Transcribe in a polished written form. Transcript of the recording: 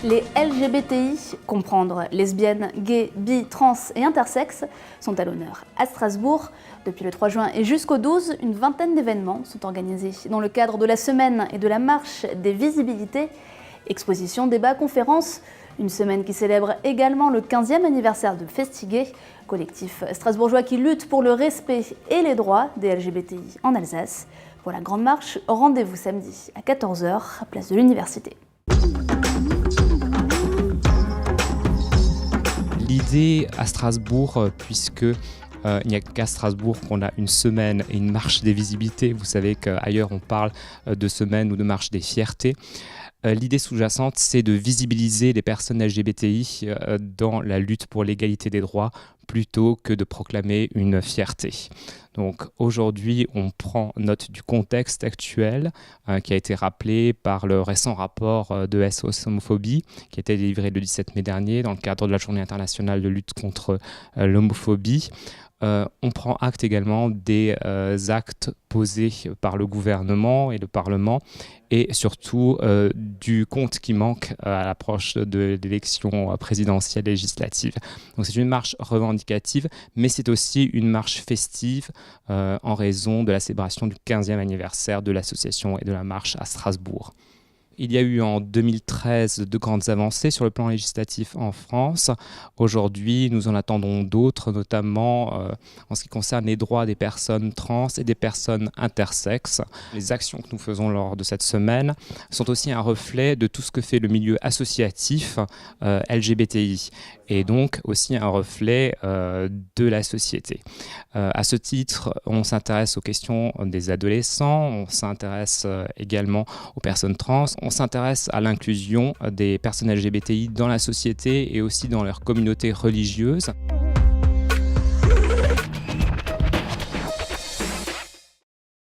Les LGBTI, comprendre lesbiennes, gays, bi, trans et intersexes, sont à l'honneur. À Strasbourg, depuis le 3 juin et jusqu'au 12, une vingtaine d'événements sont organisés dans le cadre de la semaine et de la marche des visibilités. Expositions, débats, conférences. Une semaine qui célèbre également le 15e anniversaire de Festigué, collectif strasbourgeois qui lutte pour le respect et les droits des LGBTI en Alsace. Pour la grande marche, rendez-vous samedi à 14h, place de l'Université. L'idée à Strasbourg, puisque il n'y a qu'à Strasbourg qu'on a une semaine et une marche des visibilités. Vous savez qu'ailleurs on parle de semaine ou de marche des fiertés. L'idée sous-jacente, c'est de visibiliser les personnes LGBTI dans la lutte pour l'égalité des droits plutôt que de proclamer une fierté. Donc aujourd'hui, on prend note du contexte actuel qui a été rappelé par le récent rapport de SOS Homophobie qui a été délivré le 17 mai dernier dans le cadre de la Journée internationale de lutte contre l'homophobie. On prend acte également des actes posés par le gouvernement et le Parlement et surtout du compte qui manque à l'approche de l'élection présidentielle législative. Donc c'est une marche revendicative, mais c'est aussi une marche festive en raison de la célébration du 15e anniversaire de l'association et de la marche à Strasbourg. Il y a eu en 2013 de grandes avancées sur le plan législatif en France. Aujourd'hui, nous en attendons d'autres, notamment en ce qui concerne les droits des personnes trans et des personnes intersexes. Les actions que nous faisons lors de cette semaine sont aussi un reflet de tout ce que fait le milieu associatif LGBTI et donc aussi un reflet de la société. À ce titre, on s'intéresse aux questions des adolescents, on s'intéresse également aux personnes trans, on s'intéresse à l'inclusion des personnes LGBTI dans la société et aussi dans leur communauté religieuse.